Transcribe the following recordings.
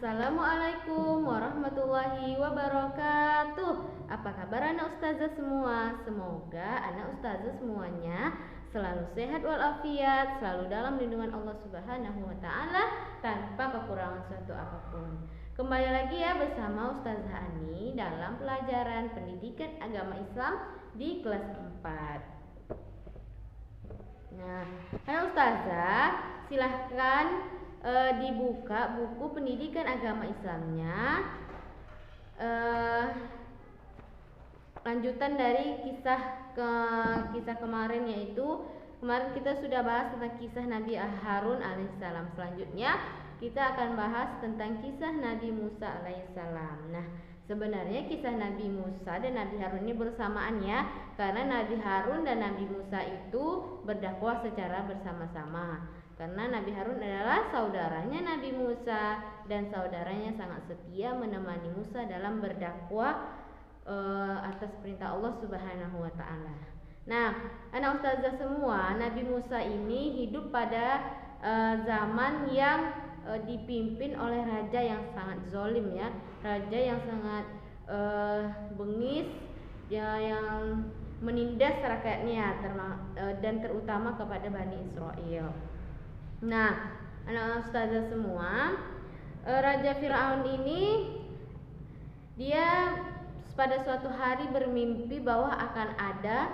Assalamualaikum warahmatullahi wabarakatuh. Apa kabar anak ustazah semua? Semoga anak ustazah semuanya selalu sehat walafiat, selalu dalam lindungan Allah Subhanahu wa taala tanpa kekurangan suatu apapun. Kembali lagi ya bersama Ustazah Ani dalam pelajaran pendidikan agama Islam di kelas 4. Nah, anak ustazah silahkan dibuka buku pendidikan agama Islamnya, lanjutan dari kisah kemarin, yaitu kemarin kita sudah bahas tentang kisah Nabi Harun alaihissalam. Selanjutnya kita akan bahas tentang kisah Nabi Musa alaihissalam. Nah, sebenarnya kisah Nabi Musa dan Nabi Harun ini bersamaan ya, karena Nabi Harun dan Nabi Musa itu berdakwah secara bersama-sama. Karena Nabi Harun adalah saudaranya Nabi Musa dan saudaranya sangat setia menemani Musa dalam berdakwah atas perintah Allah Subhanahu wa taala. Nah, anak ustazah semua, Nabi Musa ini hidup pada zaman yang dipimpin oleh raja yang sangat zalim ya, raja yang sangat bengis ya, yang menindas rakyatnya dan terutama kepada Bani Israel. Nah, anak ustazah semua, Raja Fir'aun ini dia pada suatu hari bermimpi bahwa akan ada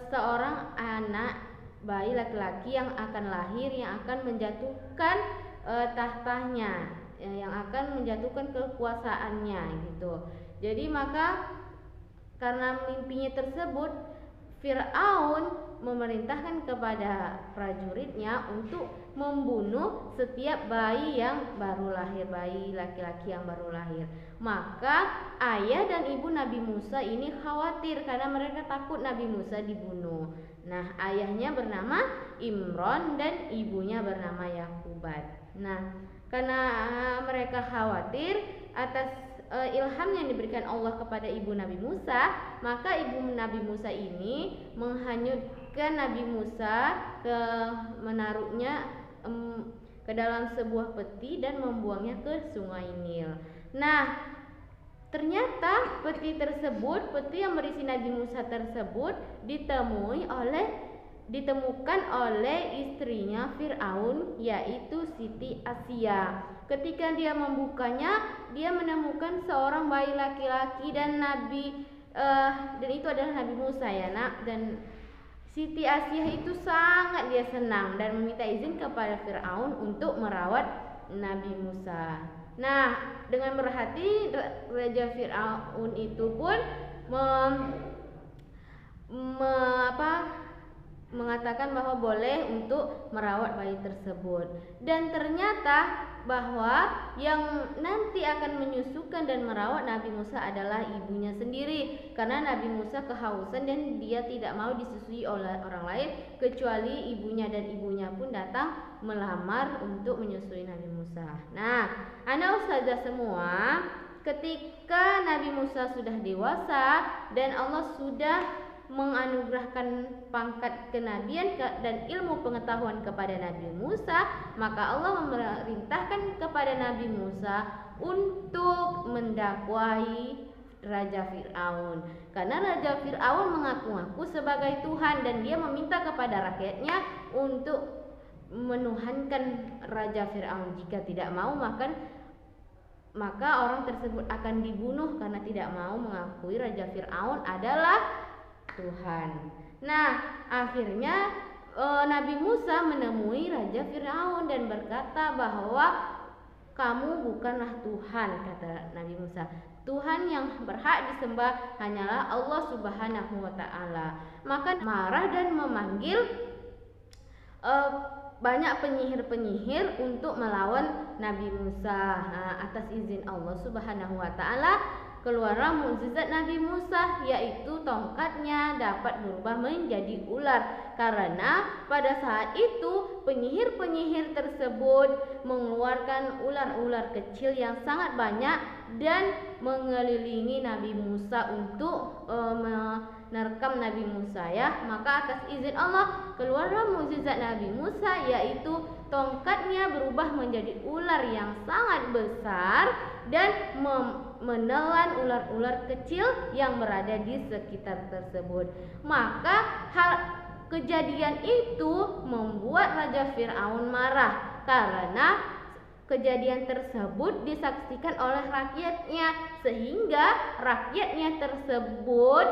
seorang anak bayi laki-laki yang akan lahir, yang akan menjatuhkan tahtanya, yang akan menjatuhkan kekuasaannya gitu. Jadi maka karena mimpinya tersebut, Fir'aun memerintahkan kepada prajuritnya untuk membunuh setiap bayi yang baru lahir, bayi laki-laki yang baru lahir. Maka ayah dan ibu Nabi Musa ini khawatir karena mereka takut Nabi Musa dibunuh. Nah, ayahnya bernama Imron dan ibunya bernama Yakubat. Nah, karena mereka khawatir atas ilham yang diberikan Allah kepada ibu Nabi Musa, maka ibu Nabi Musa ini menghanyutkan Nabi Musa, menaruhnya ke dalam sebuah peti dan membuangnya ke sungai Nil. Nah, ternyata peti yang berisi Nabi Musa tersebut ditemukan oleh istrinya Fir'aun, yaitu Siti Asia. Ketika dia membukanya, dia menemukan seorang bayi laki-laki dan itu adalah Nabi Musa ya nak. Dan Siti Asia itu sangat dia senang dan meminta izin kepada Fir'aun untuk merawat Nabi Musa. Nah, dengan berhati, Raja Fir'aun itu pun mengatakan bahwa boleh untuk merawat bayi tersebut. Dan ternyata bahwa yang nanti akan menyusukan dan merawat Nabi Musa adalah ibunya sendiri, karena Nabi Musa kehausan dan dia tidak mau disusui oleh orang lain kecuali ibunya, dan ibunya pun datang melamar untuk menyusui Nabi Musa. Nah, anak ustazah semua, ketika Nabi Musa sudah dewasa dan Allah sudah menganugerahkan pangkat kenabian dan ilmu pengetahuan kepada Nabi Musa, maka Allah memerintahkan kepada Nabi Musa untuk mendakwahi Raja Fir'aun. Karena Raja Fir'aun mengaku-ngaku sebagai Tuhan dan dia meminta kepada rakyatnya untuk menuhankan Raja Fir'aun. Jika tidak mau, maka orang tersebut akan dibunuh karena tidak mau mengakui Raja Fir'aun adalah Tuhan. Nah, akhirnya Nabi Musa menemui Raja Fir'aun dan berkata bahwa kamu bukanlah Tuhan, kata Nabi Musa. Tuhan yang berhak disembah hanyalah Allah Subhanahu wa taala. Maka marah dan memanggil banyak penyihir-penyihir untuk melawan Nabi Musa. Atas izin Allah Subhanahu wa taala, keluarlah mukjizat Nabi Musa, yaitu tongkatnya dapat berubah menjadi ular. Karena pada saat itu penyihir-penyihir tersebut mengeluarkan ular-ular kecil yang sangat banyak dan mengelilingi Nabi Musa untuk menerkam Nabi Musa ya. Maka atas izin Allah keluarlah mukjizat Nabi Musa, yaitu tongkatnya berubah menjadi ular yang sangat besar dan menelan ular-ular kecil yang berada di sekitar tersebut. Maka kejadian itu membuat Raja Fir'aun marah karena kejadian tersebut disaksikan oleh rakyatnya, sehingga rakyatnya tersebut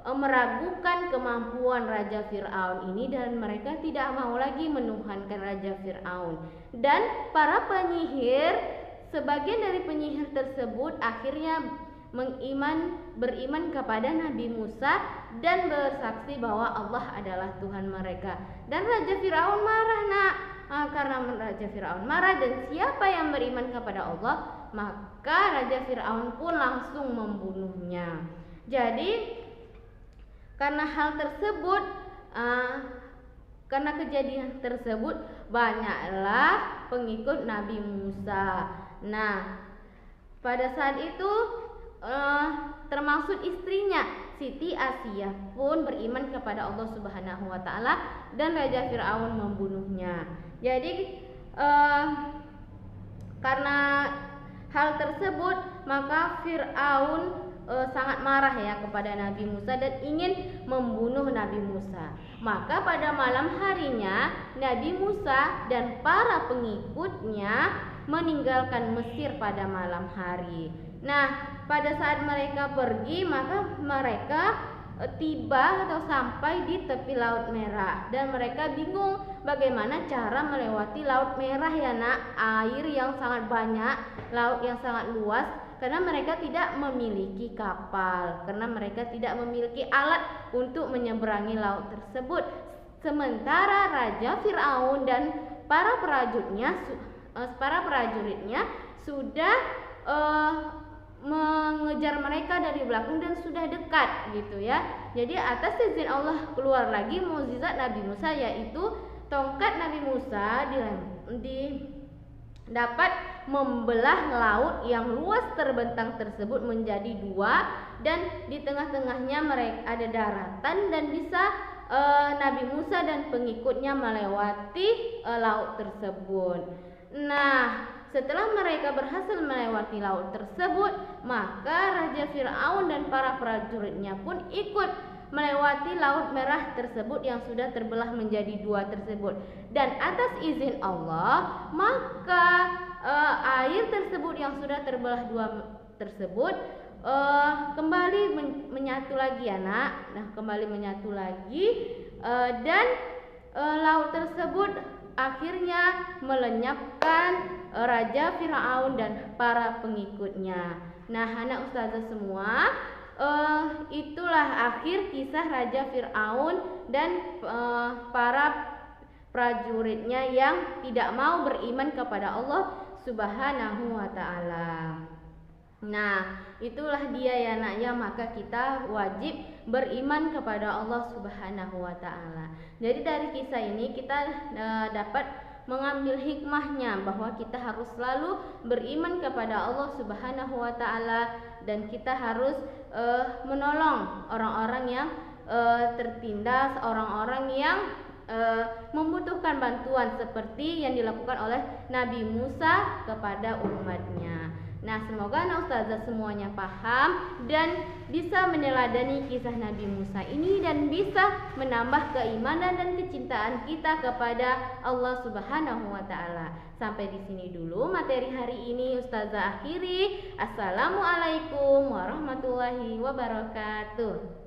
meragukan kemampuan Raja Fir'aun ini dan mereka tidak mau lagi menuhankan Raja Fir'aun. Dan para penyihir, sebagian dari penyihir tersebut akhirnya beriman kepada Nabi Musa dan bersaksi bahwa Allah adalah Tuhan mereka. Dan Raja Fir'aun marah karena Raja Fir'aun marah dan siapa yang beriman kepada Allah, maka Raja Fir'aun pun langsung membunuhnya. Jadi karena hal tersebut, karena kejadian tersebut, banyaklah pengikut Nabi Musa. Nah, pada saat itu termasuk istrinya Siti Asiyah pun beriman kepada Allah Subhanahu wa taala dan Raja Fir'aun membunuhnya. Jadi karena hal tersebut, maka Fir'aun sangat marah ya kepada Nabi Musa dan ingin membunuh Nabi Musa. Maka pada malam harinya Nabi Musa dan para pengikutnya meninggalkan Mesir pada malam hari. Nah, pada saat mereka pergi, maka mereka tiba atau sampai di tepi Laut Merah dan mereka bingung bagaimana cara melewati Laut Merah ya air yang sangat banyak, laut yang sangat luas, karena mereka tidak memiliki kapal, karena mereka tidak memiliki alat untuk menyeberangi laut tersebut. Sementara Raja Fir'aun dan para prajuritnya sudah mengejar mereka dari belakang dan sudah dekat gitu ya. Jadi atas izin Allah keluar lagi mukjizat Nabi Musa, yaitu tongkat Nabi Musa dapat membelah laut yang luas terbentang tersebut menjadi dua, dan di tengah-tengahnya mereka ada daratan dan bisa Nabi Musa dan pengikutnya melewati laut tersebut. Nah, setelah mereka berhasil melewati laut tersebut, maka Raja Fir'aun dan para prajuritnya pun ikut melewati Laut Merah tersebut yang sudah terbelah menjadi dua tersebut. Dan atas izin Allah, maka air tersebut yang sudah terbelah dua tersebut kembali menyatu lagi ya nak. Nah, kembali menyatu lagi dan laut tersebut akhirnya melenyapkan Raja Fir'aun dan para pengikutnya. Nah, anak ustazah semua, itulah akhir kisah Raja Fir'aun dan para prajuritnya yang tidak mau beriman kepada Allah Subhanahu wa ta'ala. Nah, itulah dia ya nak ya, maka kita wajib beriman kepada Allah Subhanahu wa ta'ala. Jadi dari kisah ini kita dapat mengambil hikmahnya bahwa kita harus selalu beriman kepada Allah Subhanahu wa ta'ala dan kita harus menolong orang-orang yang tertindas, orang-orang yang membutuhkan bantuan seperti yang dilakukan oleh Nabi Musa kepada umatnya. Nah, semoga anak ustazah semuanya paham dan bisa meneladani kisah Nabi Musa ini dan bisa menambah keimanan dan kecintaan kita kepada Allah Subhanahu wa ta'ala. Sampai di sini dulu materi hari ini ustazah akhiri. Assalamualaikum warahmatullahi wabarakatuh.